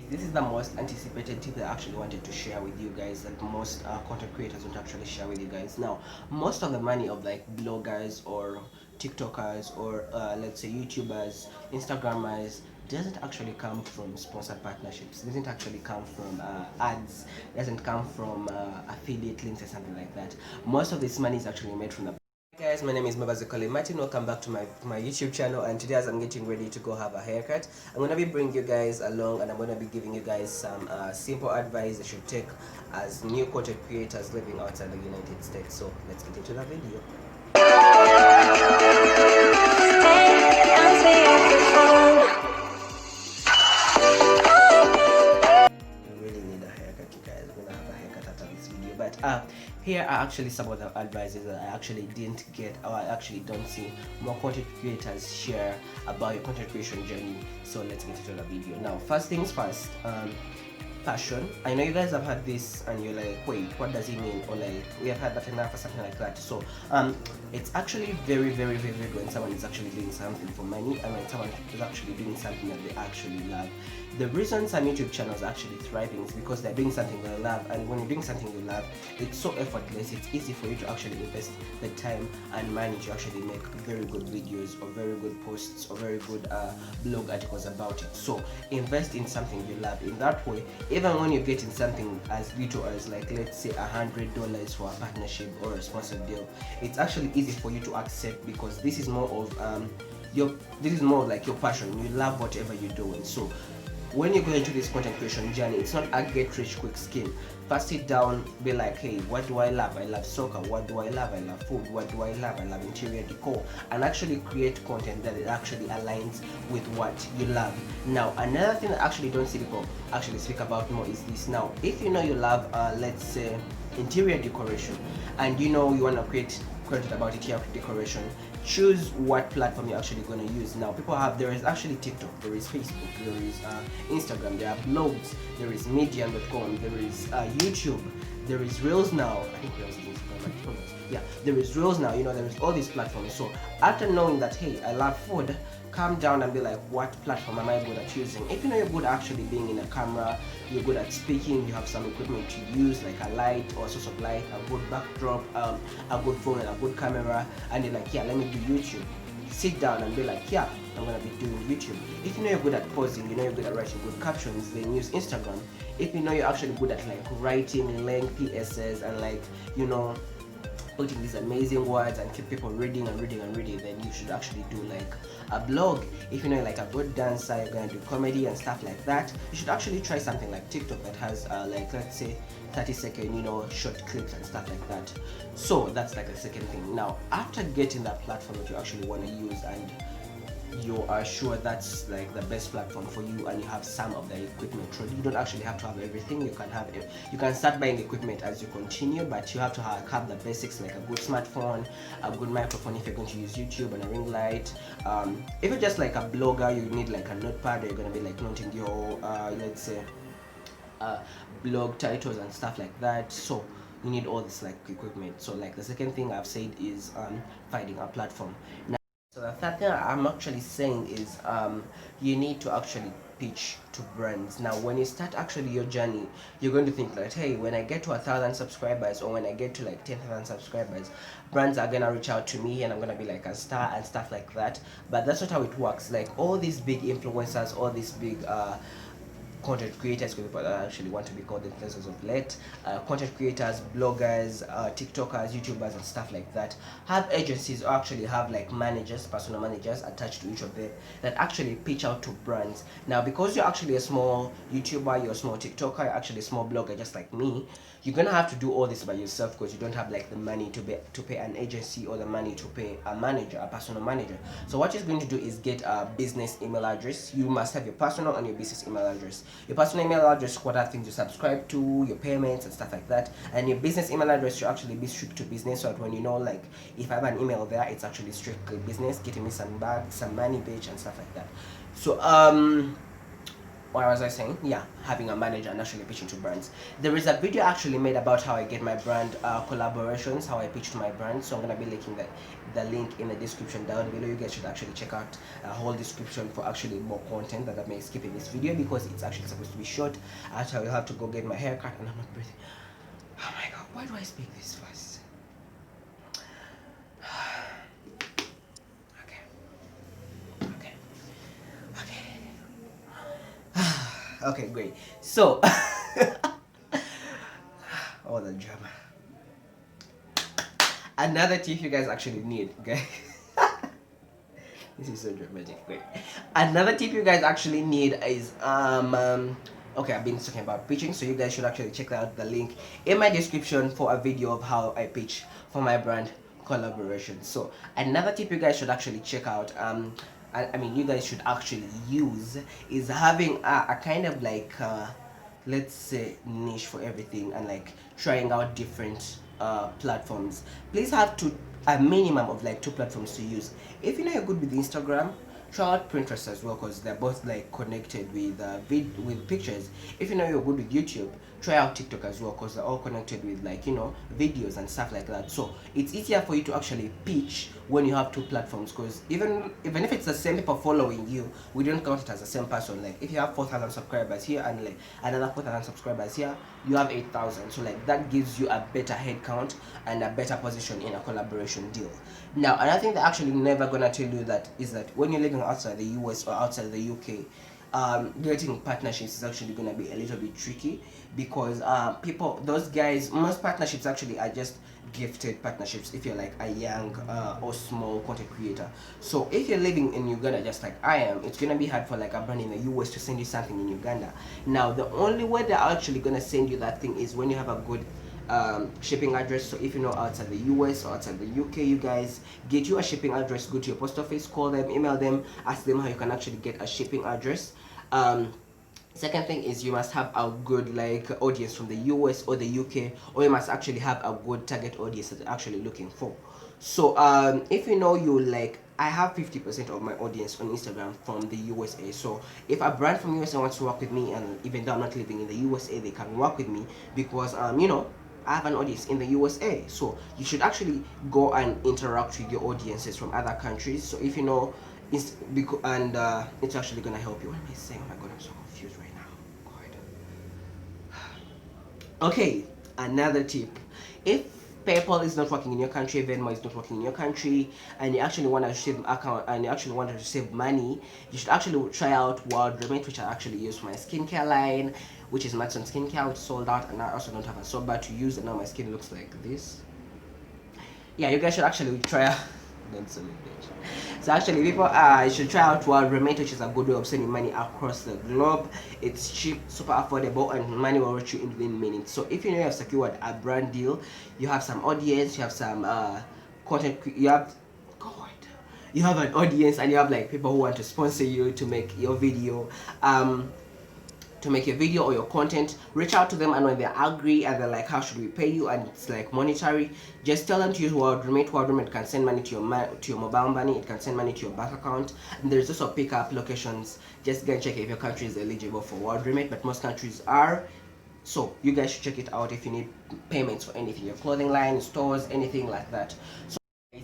this is the most anticipated tip that I actually wanted to share with you guys, that most content creators don't actually share with you guys. Now, most of the money of like bloggers or TikTokers or let's say YouTubers, Instagrammers doesn't actually come from sponsored partnerships, doesn't actually come from ads, doesn't come from affiliate links or something like that. Most of this money is actually made from the guys, my name is Mabazikole Martin. Welcome back to my YouTube channel, and today as I'm getting ready to go have a haircut, I'm gonna be bringing you guys along, and I'm gonna be giving you guys some simple advice that should take as new content creators living outside the United States. So let's get into the video. Really need a haircut, you guys. We're gonna have a haircut after this video, but here are actually some of the advices that I actually didn't get, or I actually don't see more content creators share about your content creation journey. So let's get into the video. Now, first things first, passion. I know you guys have had this and you're like, wait, what does it mean? Or like, we have had that enough or something like that. So it's actually very good when someone is actually doing something for money, and when someone is actually doing something that they actually love. The reason some YouTube channels are actually thriving is because they're doing something they love, and when you're doing something you love, it's so effortless, it's easy for you to actually invest the time and money to actually make very good videos or very good posts or very good blog articles about it. So invest in something you love. In that way, even when you're getting something as little as like, let's say $100 for a partnership or a sponsored deal, it's actually easy for you to accept, because this is more of this is more like your passion. You love whatever you're doing. So when you go into this content creation journey, it's not a get rich quick scheme. First sit down, be like, hey, what do I love? I love soccer. What do I love? I love food. What do I love? I love interior decor. And actually create content that it actually aligns with what you love. Now, another thing that actually don't see people actually speak about more is this. Now, if you know you love, let's say, interior decoration, and you know you want to create content about interior decoration, choose what platform you're actually going to use. Now, there is actually TikTok, there is Facebook, there is Instagram, there are blogs, there is medium.com, there is YouTube, there is Reels now. I think Reels is Instagram. Yeah, there is Reels now. There is all these platforms. So after knowing that, hey, I love food, calm down and be like, what platform am I good at using? If you know you're good at actually being in a camera, you're good at speaking, you have some equipment to use like a light or a source of light, a good backdrop, a good phone and a good camera, and you're like, yeah, let me do YouTube. Sit down and be like, yeah, I'm gonna be doing YouTube. If you know you're good at posing, you know you're good at writing good captions, then use Instagram. If you know you're actually good at like writing lengthy essays and like, putting these amazing words and keep people reading and reading and reading, then you should actually do like a blog. If you know like a good dancer, you're gonna do comedy and stuff like that, you should actually try something like TikTok that has like, let's say, 30-second short clips and stuff like that. So that's like the second thing. Now, after getting that platform that you actually want to use, and you are sure that's like the best platform for you, and you have some of the equipment ready, you don't actually have to have everything. You can start buying equipment as you continue, but you have to have the basics, like a good smartphone, a good microphone if you're going to use YouTube, and a ring light. If you're just like a blogger, you need like a notepad, or you're going to be like noting your let's say blog titles and stuff like that. So you need all this like equipment. So like the second thing I've said is finding a platform. So the third thing I'm actually saying is you need to actually pitch to brands. Now, when you start actually your journey, you're going to think like, hey, when I get to 1,000 subscribers, or when I get to like 10,000 subscribers, brands are gonna reach out to me and I'm gonna be like a star and stuff like that. But that's not how it works. Like all these big influencers, all these big content creators, people that actually want to be called influencers of late, content creators, bloggers, TikTokers, YouTubers and stuff like that, have agencies, or actually have like managers, personal managers attached to each of them, that actually pitch out to brands. Now, because you're actually a small YouTuber, you're a small TikToker, you're actually a small blogger just like me, you're gonna have to do all this by yourself, because you don't have like the money to pay an agency, or the money to pay a manager, a personal manager. So what you're going to do is get a business email address. You must have your personal and your business email address. Your personal email address, what are things you subscribe to, your payments and stuff like that, and your business email address should actually be strict to business, so that when like, if I have an email there, it's actually strictly business, getting me some bags, some money, bitch, and stuff like that. So what was I saying? Yeah, having a manager and actually pitching to brands. There is a video actually made about how I get my brand collaborations, how I pitch to my brand. So I'm gonna be linking the link in the description down below. You guys should actually check out a whole description for actually more content that I may skip in this video because it's actually supposed to be short. Actually, I will have to go get my hair cut and I'm not breathing. Oh my god, why do I speak this fast? Okay, okay, okay. Okay, great. So, all the drama. Another tip you guys actually need, okay? This is so dramatic. Great. Another tip you guys actually need is okay, I've been talking about pitching, so you guys should actually check out the link in my description for a video of how I pitch for my brand collaboration. So another tip you guys should actually check out I mean you guys should actually use is having a kind of like let's say niche for everything and like trying out different platforms. Please have a minimum of like two platforms to use. If you know you're good with Instagram, try out Pinterest as well because they're both like connected with with pictures. If you know you're good with YouTube, try out TikTok as well because they're all connected with like videos and stuff like that. So it's easier for you to actually pitch when you have two platforms because even if it's the same people following you, we don't count it as the same person. Like if you have 4,000 subscribers here and like another 4,000 subscribers here, you have 8,000. So like that gives you a better head count and a better position in a collaboration deal. Now another thing they're actually never gonna tell you that is that when you're living outside the US or outside the UK, getting partnerships is actually going to be a little bit tricky because those guys, most partnerships actually are just gifted partnerships if you're like a young or small content creator. So if you're living in Uganda just like I am, it's going to be hard for like a brand in the US to send you something in Uganda. Now the only way they're actually going to send you that thing is when you have a good shipping address. So if you know outside the US or outside the UK, you guys get you a shipping address, go to your post office, call them, email them, ask them how you can actually get a shipping address. Second thing is you must have a good like audience from the US or the UK, or you must actually have a good target audience that you're actually looking for. So if you know you like I have 50% of my audience on Instagram from the USA. So if a brand from USA wants to work with me, and even though I'm not living in the USA, they can work with me because I have an audience in the USA. So you should actually go and interact with your audiences from other countries. So if you know, it's actually gonna help you. What am I saying? Oh my god, I'm so confused right now. God. Okay, another tip. If PayPal is not working in your country, Venmo is not working in your country, and you actually want to save account and you actually want to save money, you should actually try out World Remit, which I actually use for my skincare line, which is Matson Skincare, which sold out, and I also don't have a soap bar to use, and now my skin looks like this. Yeah, you guys should actually try. Don't sell it, bitch. So actually, people, you should try out World Remit, which is a good way of sending money across the globe. It's cheap, super affordable, and money will reach you in within minutes. So if you know you have secured a brand deal, you have some audience, you have some content, you have an audience, and you have like people who want to sponsor you to make your video. To make your video or your content, reach out to them, and when they agree and they're like how should we pay you and it's like monetary, just tell them to use World Remit. World Remit can send money to your mobile money, it can send money to your bank account, and there's also pickup locations. Just go and check if your country is eligible for World Remit, but most countries are. So you guys should check it out if you need payments for anything, your clothing line, stores, anything like that. So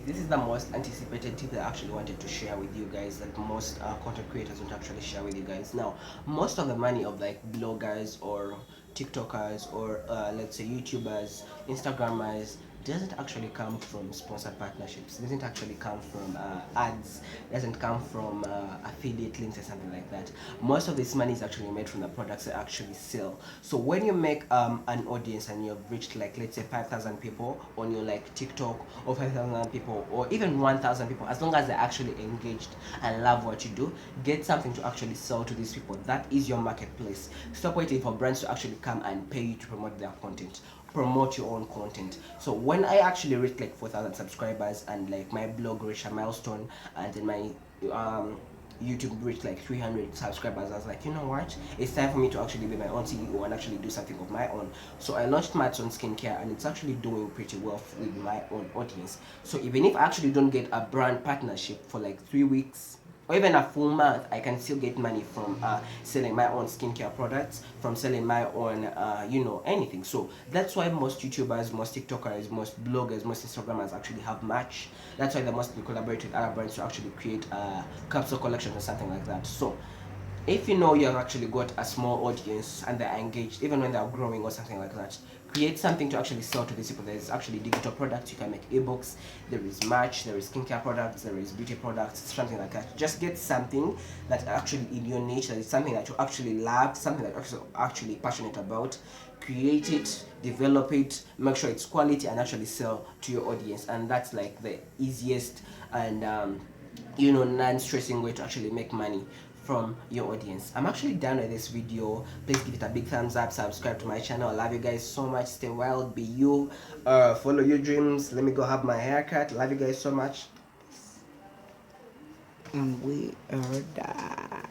this is the most anticipated tip that I actually wanted to share with you guys that most content creators don't actually share with you guys. Now, most of the money of like bloggers or TikTokers or let's say YouTubers, Instagrammers doesn't actually come from sponsored partnerships, doesn't actually come from ads, doesn't come from affiliate links or something like that. Most of this money is actually made from the products that actually sell. So when you make an audience and you've reached like let's say 5,000 people on your like TikTok, or 5,000 people, or even 1,000 people, as long as they're actually engaged and love what you do, get something to actually sell to these people. That is your marketplace. Stop waiting for brands to actually come and pay you to promote their content. Promote your own content. So when I actually reached like 4,000 subscribers and like my blog reached a milestone, and then my YouTube reached like 300 subscribers, I was like, you know what, it's time for me to actually be my own CEO and actually do something of my own. So I launched Matson Skincare, and it's actually doing pretty well with my own audience. So even if I actually don't get a brand partnership for like 3 weeks, or even a full month, I can still get money from selling my own skincare products, from selling my own, anything. So that's why most YouTubers, most TikTokers, most bloggers, most Instagrammers actually have merch. That's why they mostly collaborate with other brands to actually create capsule collections or something like that. So if you know you have actually got a small audience and they're engaged, even when they're growing or something like that, create something to actually sell to these people. There's actually digital products, you can make ebooks, there is merch, there is skincare products, there is beauty products, something like that. Just get something that actually in your niche, that is something that you actually love, something that you're actually passionate about. Create it, develop it, make sure it's quality, and actually sell to your audience. And that's like the easiest and non-stressing way to actually make money from your audience. I'm actually done with this video. Please give it a big thumbs up, subscribe to my channel. I love you guys so much. Stay wild, be you, follow your dreams. Let me go have my haircut. Love you guys so much. And we are done.